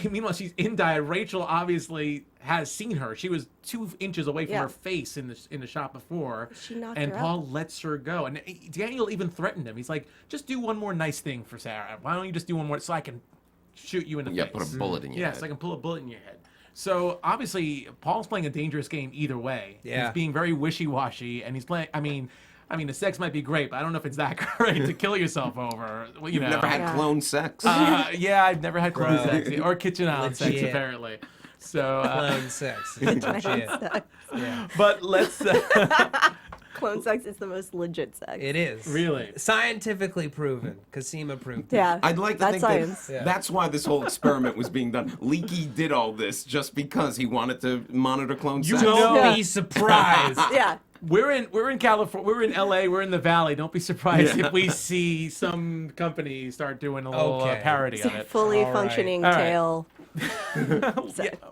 meanwhile, she's in Dyad. Rachel obviously has seen her. She was 2 inches away from her face in the shot before. She knocked and her Paul out. lets her go. And Daniel even threatened him. He's like, just do one more nice thing for Sarah. Why don't you just do one more so I can shoot you in the face? put a bullet in your head. So I can pull a bullet in your head. So obviously, Paul's playing a dangerous game either way. Yeah. He's being very wishy-washy, and he's playing. I mean, the sex might be great, but I don't know if it's that great to kill yourself over. You've never had clone sex. Yeah, I've never had clone Bro. sex or kitchen island sex, Legit. apparently. So, Clone sex. Legit. Yeah. but let's Clone sex is the most legit sex. It is. really. Scientifically proven. Cosima proved it. Yeah. I'd like to that's think science. that that's why this whole experiment was being done. Leaky did all this just because he wanted to monitor clone sex. Don't Yeah. be surprised. Yeah. We're in California. We're in LA. We're in the Valley. Don't be surprised if we see some company start doing a little Okay. parody of it. Fully All right. functioning All right. tail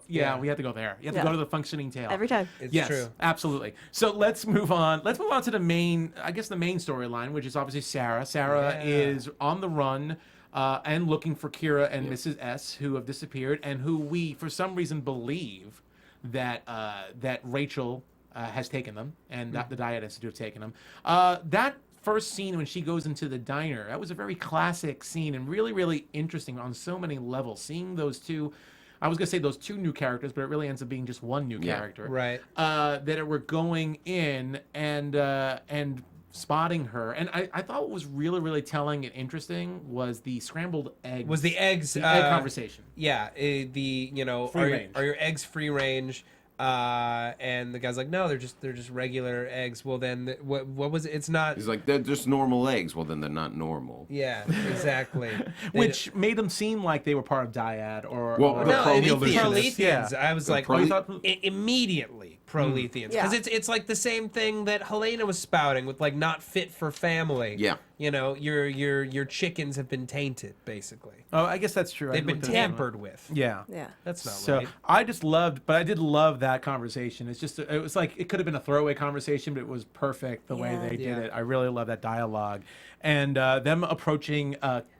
Yeah, we have to go there. You have to go to the functioning tail. every time. It's Yes, true. absolutely. So let's move on. Let's move on to the main storyline, which is obviously Sarah. Sarah Yeah. is on the run and looking for Kira and Mrs. S, who have disappeared, and who we, for some reason, believe that Rachel has taken them, and that the Dyad Institute have taken them. That first scene when she goes into the diner, that was a very classic scene and really, really interesting on so many levels. Seeing those two, I was going to say those 2 new characters, but it really ends up being just one new character. Right. That were going in and spotting her. And I thought what was really, really telling and interesting was the scrambled eggs. Was the eggs egg conversation. Yeah, are range. your eggs free range? And the guy's like, no, they're just regular eggs. Well, then what was it? It's not. He's like, they're just normal eggs. Well, then they're not normal. Yeah, exactly. Which made them seem like they were part of Dyad or Well, or the no, it's Prometheans. Proletheans. I was like, Pro- you thought- immediately Proletheans, because Yeah. it's like the same thing that Helena was spouting with, like, not fit for family. Yeah. You know, your chickens have been tainted, basically. Oh, I guess that's true. I They've been looked at that. tampered with. Yeah. Yeah. That's not So right. I did love that conversation. It's just, it was like, it could have been a throwaway conversation, but it was perfect the way Yeah. they did Yeah. it. I really love that dialogue. And them approaching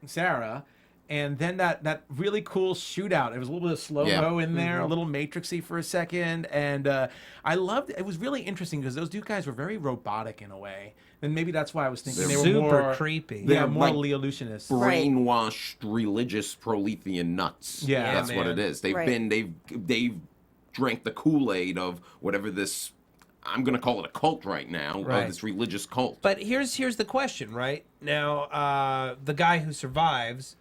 Sarah, and then that really cool shootout. It was a little bit of slow-mo in there, a little Matrixy for a second. And I loved it. It was really interesting because those two guys were very robotic in a way. And maybe that's why I was thinking they were Super more creepy. Yeah, They're more like Leolutionists. Brainwashed religious Prolethean nuts. Yeah, That's what man. it is. They've Right. they've drank the Kool-Aid of whatever this I'm going to call it a cult right now, Right. this religious cult. But here's the question, right? Now, the guy who survives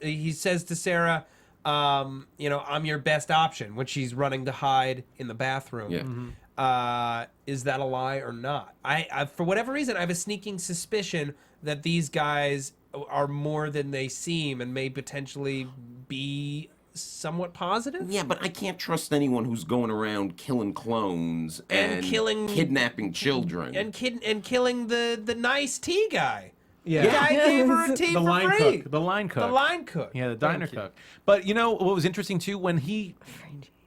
he says to Sarah, I'm your best option when she's running to hide in the bathroom. Yeah. Is that a lie or not? I for whatever reason, I have a sneaking suspicion that these guys are more than they seem and may potentially be somewhat positive. Yeah, but I can't trust anyone who's going around killing clones and kidnapping children. And killing the nice tea guy. Yeah. The guy gave her a tea The for line free. cook. The line cook. The line cook. Yeah, the diner cook. But you know what was interesting too? When he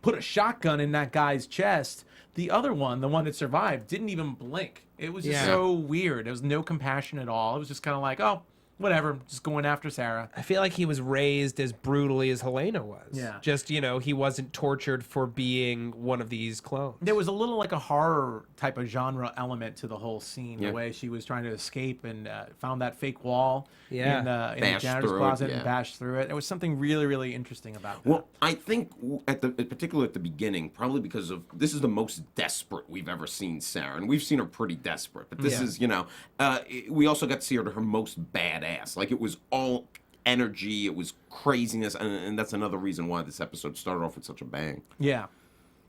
put a shotgun in that guy's chest, the other one, the one that survived, didn't even blink. It was just so weird. There was no compassion at all. It was just kind of like, oh, whatever, just going after Sarah. I feel like he was raised as brutally as Helena was. Yeah. Just, he wasn't tortured for being one of these clones. There was a little like a horror type of genre element to the whole scene. Yeah. The way she was trying to escape and found that fake wall Yeah. in the Bashed janitor's through it, closet yeah. and bashed through it. There was something really, really interesting about that. Well, I think particularly at the beginning, probably because of this is the most desperate we've ever seen Sarah, and we've seen her pretty desperate. But this is, we also got to see her to her most badass. Like it was all energy, it was craziness, and that's another reason why this episode started off with such a bang. Yeah,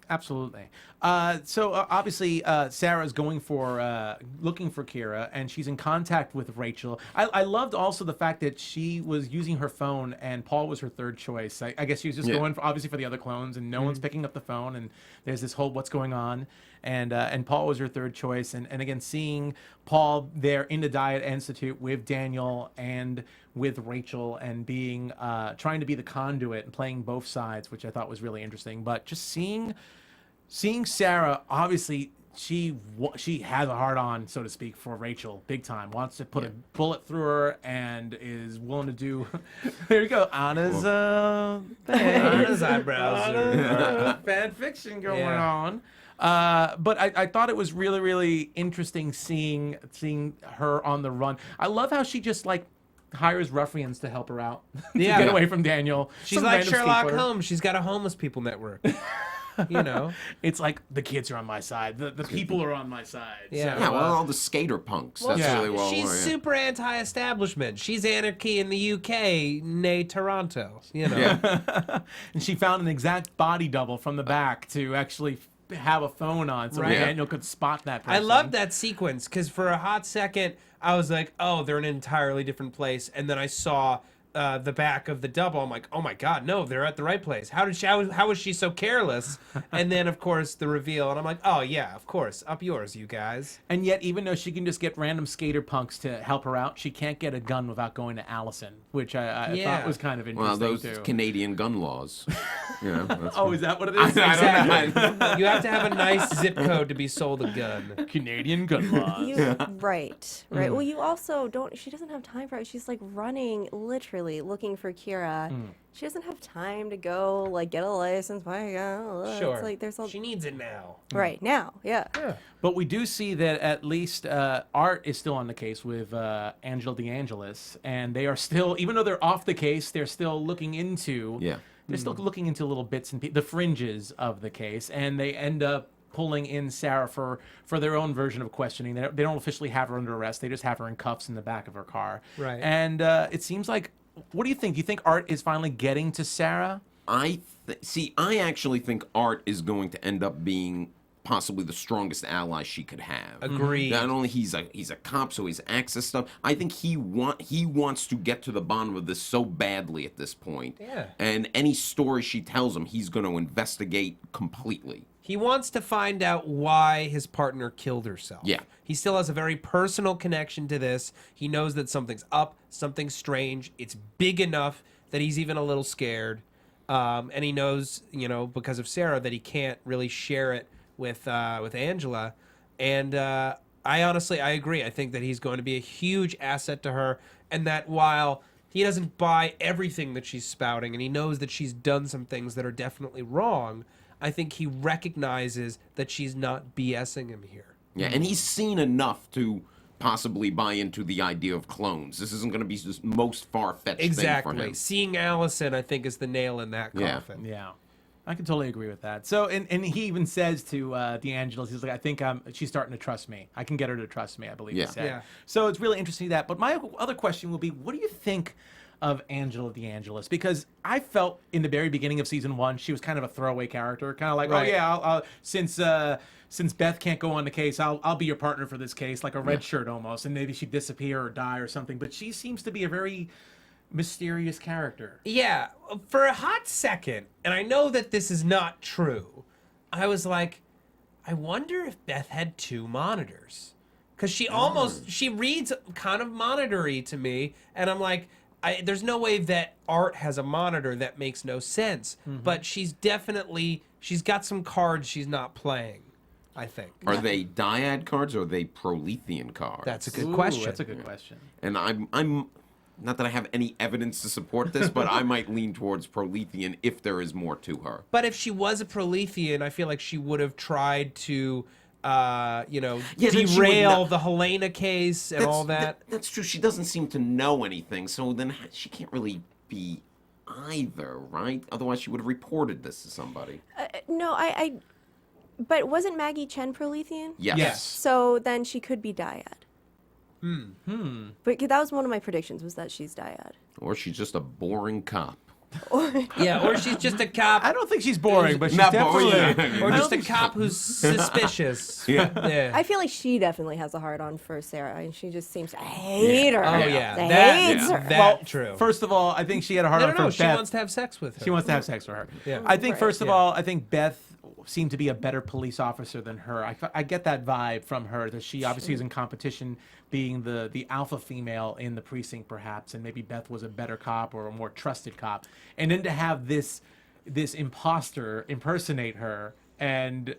absolutely. So obviously, Sarah's going for looking for Kira, and she's in contact with Rachel. I loved also the fact that she was using her phone, and Paul was her third choice. I guess she was just going for, obviously for the other clones, and no one's picking up the phone, and there's this whole what's going on. And Paul was her third choice, and again seeing Paul there in the Diet Institute with Daniel and with Rachel, and being trying to be the conduit and playing both sides, which I thought was really interesting. But just seeing Sarah, obviously she has a hard on, so to speak, for Rachel, big time. Wants to put a bullet through her, and is willing to do. There you go, Anna's Anna's eyebrows. fan fiction going on. But I thought it was really, really interesting seeing her on the run. I love how she just like hires ruffians to help her out to get away from Daniel. She's Some like random Sherlock skateboarder. Holmes. She's got a homeless people network. It's like the kids are on my side. The people are on my side. Yeah. So, Yeah, well, all the skater punks. That's really well. She's super anti-establishment. She's anarchy in the UK, nay Toronto. Yeah. and she found an exact body double from the back to actually have a phone on, so Right. Daniel could spot that person. I love that sequence because for a hot second I was like, oh, they're in an entirely different place, and then I saw the back of the double. I'm like, oh my god, no, they're at the right place. How was she so careless? And then of course the reveal, and I'm like, oh yeah, of course, up yours, you guys. And yet, even though she can just get random skater punks to help her out, she can't get a gun without going to Allison, which I thought was kind of interesting. Well, those too. Canadian gun laws. Oh, is that what it is? I don't know. You have to have a nice zip code to be sold a gun. Canadian gun laws. Right. Well, you also don't. She doesn't have time for it. She's like running, literally looking for Kira. She doesn't have time to go like get a license. Sure. It's like there's She needs it now. right now. Yeah. But we do see that at least Art is still on the case with Angela DeAngelis, and they are still, even though they're off the case, they're still looking into. Yeah. They're still looking into little bits and the fringes of the case, and they end up pulling in Sarah for their own version of questioning. They don't officially have her under arrest. They just have her in cuffs in the back of her car. Right. And it seems like, what do you think? Do you think Art is finally getting to Sarah? I actually think Art is going to end up being possibly the strongest ally she could have. Agreed. Not only he's a cop, so he's access stuff. I think he wants to get to the bottom of this so badly at this point. Yeah. And any story she tells him, he's going to investigate completely. He wants to find out why his partner killed herself. Yeah. He still has a very personal connection to this. He knows that something's up, something's strange. It's big enough that he's even a little scared. And he knows, because of Sarah, that he can't really share it with Angela. And I agree. I think that he's going to be a huge asset to her, and that while he doesn't buy everything that she's spouting, and he knows that she's done some things that are definitely wrong, I think he recognizes that she's not BSing him here. Yeah, and he's seen enough to possibly buy into the idea of clones. This isn't going to be the most far-fetched thing for him. Seeing Allison, I think, is the nail in that coffin. Yeah. I can totally agree with that. So, and he even says to DeAngelis, he's like, I think she's starting to trust me. I can get her to trust me, I believe he said. Yeah. So it's really interesting that. But my other question will be, what do you think of Angela DeAngelis? Because I felt in the very beginning of season 1, she was kind of a throwaway character, kind of like, Right. oh yeah, I'll since Beth can't go on the case, I'll be your partner for this case, like a red shirt almost, and maybe she'd disappear or die or something. But she seems to be a very mysterious character. Yeah, for a hot second, and I know that this is not true, I was like, I wonder if Beth had 2 monitors. Because she reads kind of monitor-y to me, and I'm like, there's no way that Art has a monitor. That makes no sense. But she's got some cards she's not playing, I think. Are they dyad cards or are they Prolethean cards? That's a good question. That's a good question. And I'm not that I have any evidence to support this, but I might lean towards Prolethean if there is more to her. But if she was a Prolethean, I feel like she would have tried to, then she would derail know- the Helena case and all that. That's true. She doesn't seem to know anything, so then she can't really be either, right? Otherwise, she would have reported this to somebody. No, but wasn't Maggie Chen Prolethean? Yes. So then she could be dyad. But that was one of my predictions, was that she's dyad. Or she's just a boring cop. Yeah, or she's just a cop. I don't think she's boring, but she's Not definitely... boring. Or just a cop who's suspicious. Yeah. I feel like she definitely has a hard-on for Sarah, and she just seems to hate her. Oh, yeah. Hates her. That's true. First of all, I think she had a hard on for No, Beth. she wants to have sex with her. She wants to have sex with her. Yeah. I think, Right. first of all, I think Beth seemed to be a better police officer than her. I get that vibe from her, that she obviously is in competition, being the alpha female in the precinct, perhaps, and maybe Beth was a better cop or a more trusted cop. And then to have this imposter impersonate her, and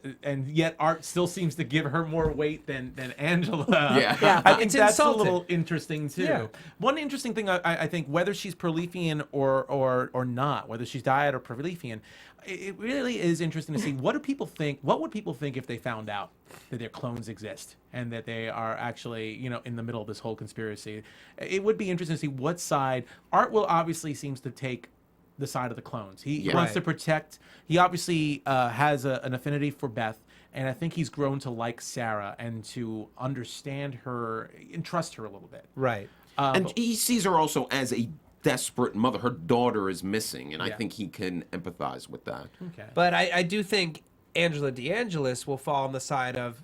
yet Art still seems to give her more weight than Angela. Yeah. I think It's that's insulting. a little interesting too. Yeah. One interesting thing I think, whether she's Prolethean or not, whether she's dyad or Prolethean, it really is interesting to see what do people think. What would people think if they found out that their clones exist and that they are actually, in the middle of this whole conspiracy? It would be interesting to see what side. Art will obviously seems to take the side of the clones. He wants to protect. He obviously has an affinity for Beth, and I think he's grown to like Sarah and to understand her and trust her a little bit. Right. And he sees her also as a desperate mother. Her daughter is missing, and I Yeah. think he can empathize with that. Okay. But I do think Angela DeAngelis will fall on the side of,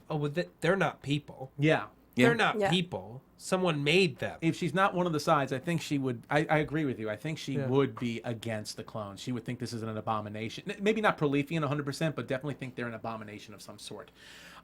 they're not people. Yeah. They're not Yeah. people. Someone made them. If she's not one of the sides, I think she would. I agree with you. I think she would be against the clones. She would think this is an abomination. Maybe not Prolethean 100%, but definitely think they're an abomination of some sort.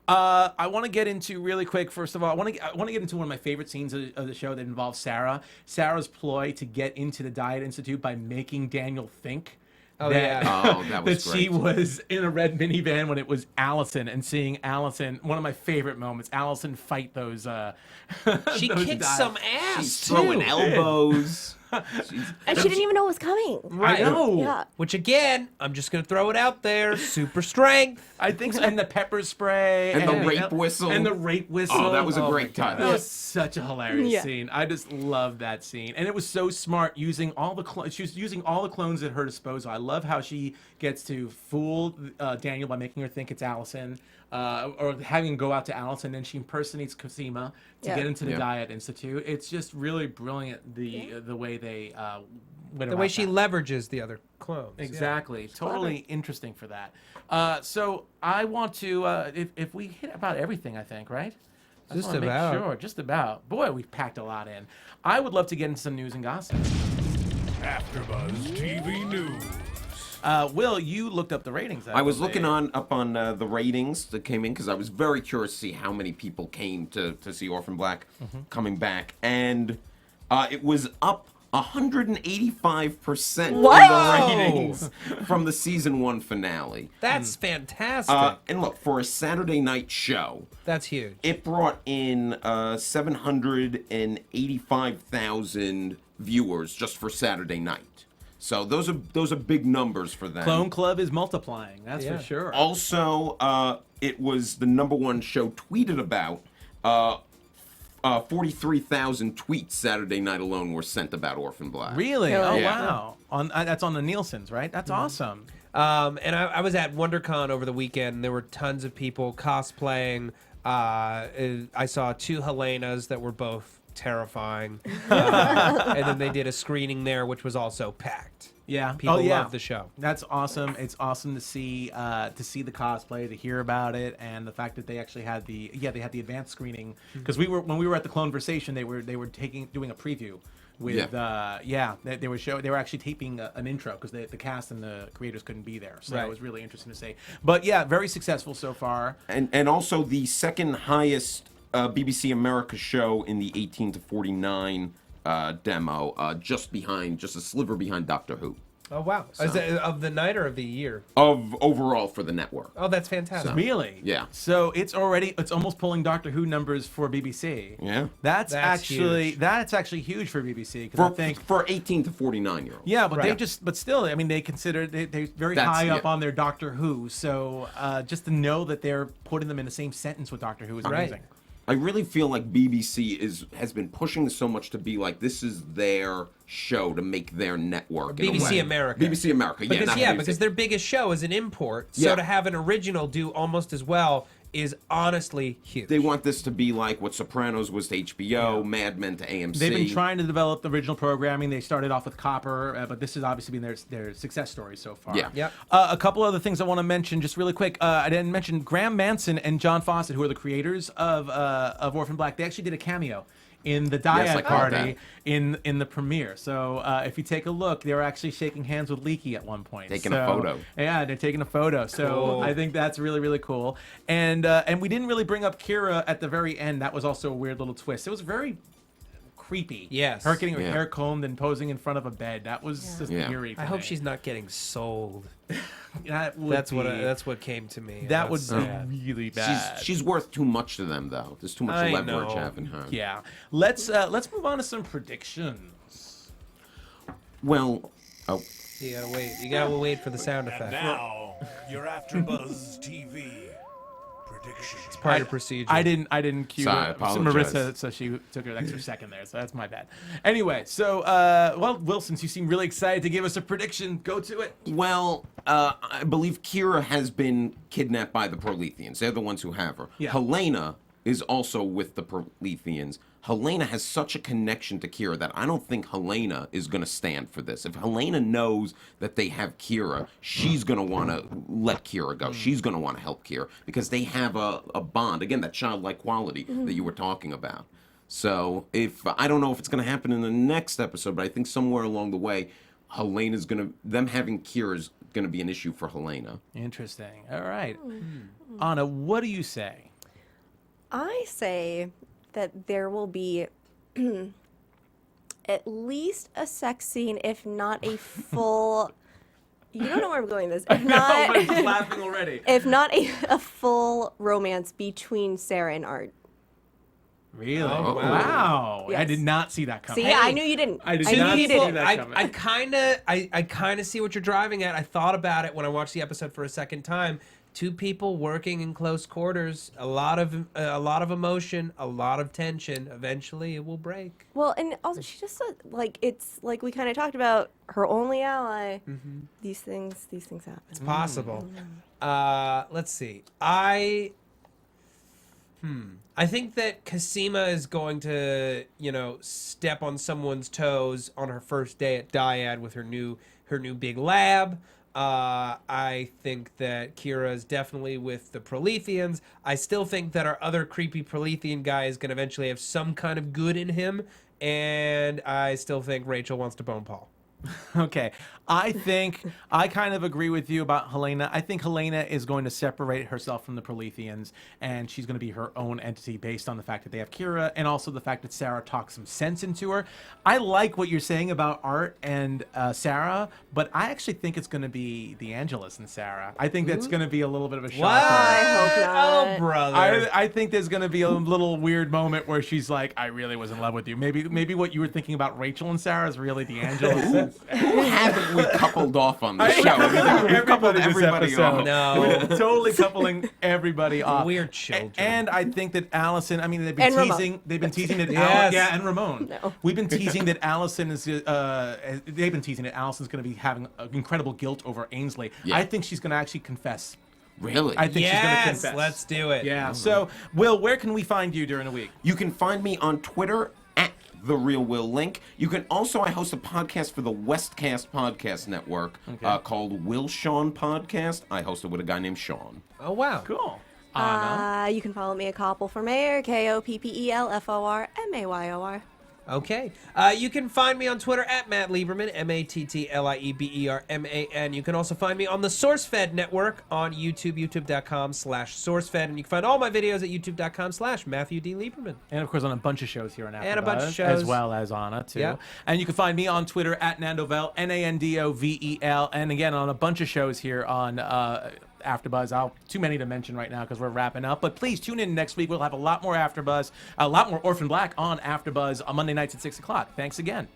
I want to get into really quick. First of all, I want to get into one of my favorite scenes of the show that involves Sarah. Sarah's ploy to get into the Diet Institute by making Daniel think. Oh, that, yeah. Oh, that was that she great. was in a red minivan when it was Alison, and seeing Alison, one of my favorite moments, Alison fight those. She those kicks diet- some ass, She's throwing too. elbows. And she didn't even know it was coming. Right. I know. Yeah. Which, again, I'm just going to throw it out there. Super strength. I think so. And the pepper spray. And the rape whistle. And the rape whistle. Oh, that was a my great God. touch. That was such a hilarious Yeah. scene. I just love that scene. And it was so smart using all the she was using all the clones at her disposal. I love how she gets to fool Daniel by making her think it's Alison. Or having him go out to Alison, and then she impersonates Cosima to Yeah. get into the Yeah. Diet Institute. It's just really brilliant the way they went The about way she that. leverages the other clones. yeah. Exactly. Totally interesting for that. So I want to, if we hit about everything, I think, right? I Just wanna make about. Sure, just about. Boy, we've packed a lot in. I would love to get into some news and gossip. AfterBuzz TV News. Will, you looked up the ratings. I was believe. looking up on the ratings that came in because I was very curious to see how many people came to see Orphan Black coming back, and it was up 185% in What? the ratings from the season 1 finale. That's fantastic. And look, for a Saturday night show, That's huge. it brought in 785,000 viewers just for Saturday night. So those are big numbers for them. Clone Club is multiplying. That's Yeah. for sure. Also, it was the #1 show tweeted about 43,000 tweets Saturday night alone were sent about Orphan Black. Really? Yeah. Oh, Yeah. wow. That's on the Nielsen's, right? That's awesome. And I was at WonderCon over the weekend, and there were tons of people cosplaying. I saw 2 Helenas that were both terrifying. And then they did a screening there, which was also packed. Yeah. People love the show. That's awesome. It's awesome to see the cosplay, to hear about it, and the fact that they actually had the advanced screening, because when we were at the Cloneversation, they were doing a preview with they were actually taping an intro because the cast and the creators couldn't be there, so it was really interesting to see. But yeah, very successful so far. And also the second highest BBC America show in the 18 to 49 demo, just a sliver behind Doctor Who. Oh, wow. Is that of the night or of the year? Of overall for the network. Oh, that's fantastic. Really? Yeah. So it's almost pulling Doctor Who numbers for BBC. Yeah. That's actually huge. huge for BBC, because I think For 18 to 49-year-olds. yeah, but Right. but still, I mean, they're very high up on their Doctor Who. So just to know that they're putting them in the same sentence with Doctor Who is Right. amazing. I really feel like BBC has been pushing so much to be like, this is their show to make their network. in a BBC way. America. BBC America, yeah. not BBC. Because their biggest show is an import. So Yeah. to have an original do almost as well is honestly huge. They want this to be like what Sopranos was to HBO, Mad Men to AMC. They've been trying to develop the original programming. They started off with Copper, but this has obviously been their success story so far. Yeah. Yep. A couple other things I want to mention just really quick. I didn't mention Graham Manson and John Fawcett, who are the creators of Orphan Black. They actually did a cameo in the Dyad I caught party that. in the premiere. So if you take a look, they were actually shaking hands with Leaky at one point. Taking a photo. Yeah, they're taking a photo. So Cool. I think that's really, really cool. And we didn't really bring up Kira at the very end. That was also a weird little twist. It was very creepy. Yes. Her getting her Yeah. hair combed and posing in front of a bed. That was just Yeah. eerie. I hope she's not getting sold. That would That's be, what came to me. that would That's be sad. really bad. She's worth too much to them, though. There's too much I leverage know. having her. Yeah. Let's move on to some predictions. Well, oh, You gotta wait. You gotta wait for the sound effect. Now, your AfterBuzz TV predictions. Part of procedure. I didn't cue Sorry, I apologize. Marissa, so she took an extra second there. So that's my bad. Anyway, so Will, since you seem really excited to give us a prediction, go to it. well, I believe Kira has been kidnapped by the Proletheans. They're the ones who have her. Yeah. Helena is also with the Proletheans. Helena has such a connection to Kira that I don't think Helena is going to stand for this. If Helena knows that they have Kira, she's going to want to let Kira go. She's going to want to help Kira because they have a bond. Again, that childlike quality that you were talking about. So I don't know if it's going to happen in the next episode, but I think somewhere along the way, them having Kira is going to be an issue for Helena. Interesting. All right. Anna, what do you say? I say that there will be at least a sex scene, if not a full. You don't know where I'm going with this. If not, I'm just laughing already. if not a full romance between Sarah and Art. Really? Oh, wow. I Yes. did not see that coming. See, I knew you didn't. I did knew not you see didn't. that. I kind of see what you're driving at. I thought about it when I watched the episode for a second time. Two people working in close quarters, a lot of emotion, a lot of tension. Eventually, it will break. Well, and also she just like it's like we kind of talked about her only ally. These things happen. It's possible. Let's see. I think that Cosima is going to, step on someone's toes on her first day at Dyad with her new big lab. I think that Kira is definitely with the Proletheans. I still think that our other creepy Prolethean guy is going to eventually have some kind of good in him. And I still think Rachel wants to bone Paul. Okay. I think I kind of agree with you about Helena. I think Helena is going to separate herself from the Proletheans, and she's going to be her own entity based on the fact that they have Kira and also the fact that Sarah talks some sense into her. I like what you're saying about Art and Sarah, but I actually think it's going to be DeAngelis and Sarah. I think that's going to be a little bit of a shocker. I hope not. Oh, brother. I think there's going to be a little weird moment where she's like, I really was in love with you. Maybe what you were thinking about Rachel and Sarah is really DeAngelis. Yes. Who haven't we coupled off on the show? We've coupled everybody off. No. We're totally coupling everybody off. We're children. And I think that Allison, I mean, they've And been Ramon. teasing. They've been teasing that. Yes. Yeah, and Ramon. No. We've been teasing that Allison is. They've been teasing that Allison's going to be having incredible guilt over Aynsley. Yeah. I think she's going to actually confess. Really? I think she's going to Yes, confess. let's do it. Yeah. So, Will, where can we find you during the week? You can find me on Twitter at The Real Will Link. You can also, I host a podcast for the Westcast Podcast Network called Will Sean Podcast. I host it with a guy named Sean. Oh, wow. Cool. Anna. You can follow me at Koppel for Mayor, KOPPELFORMAYOR. Okay. You can find me on Twitter at Matt Lieberman, MattLieberman. You can also find me on the SourceFed Network on YouTube, youtube.com/SourceFed. And you can find all my videos at youtube.com/Matthew D. Lieberman. And of course on a bunch of shows here on AfterBuzz. And a bunch of shows. As well as Anna, too. Yeah. And you can find me on Twitter at Nandovel, Nandovel. And again, on a bunch of shows here on AfterBuzz. Too many to mention right now because we're wrapping up. But please tune in next week. We'll have a lot more AfterBuzz, a lot more Orphan Black on AfterBuzz on Monday nights at 6 o'clock. Thanks again.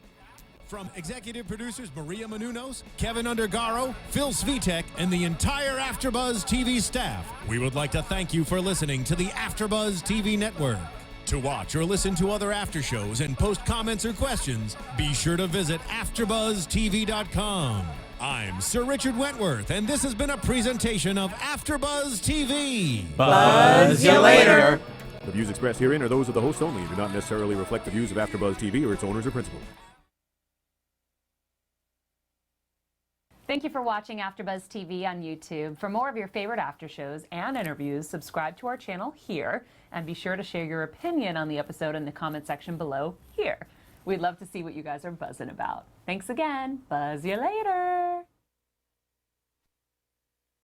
From executive producers Maria Menounos, Kevin Undergaro, Phil Svitek, and the entire AfterBuzz TV staff, we would like to thank you for listening to the AfterBuzz TV network. To watch or listen to other after shows and post comments or questions, be sure to visit AfterBuzzTV.com. I'm Sir Richard Wentworth, and this has been a presentation of AfterBuzz TV. Buzz you later. The views expressed herein are those of the host only and do not necessarily reflect the views of AfterBuzz TV or its owners or principals. Thank you for watching AfterBuzz TV on YouTube. For more of your favorite after shows and interviews, subscribe to our channel here, and be sure to share your opinion on the episode in the comment section below here. We'd love to see what you guys are buzzing about. Thanks again. Buzz you later.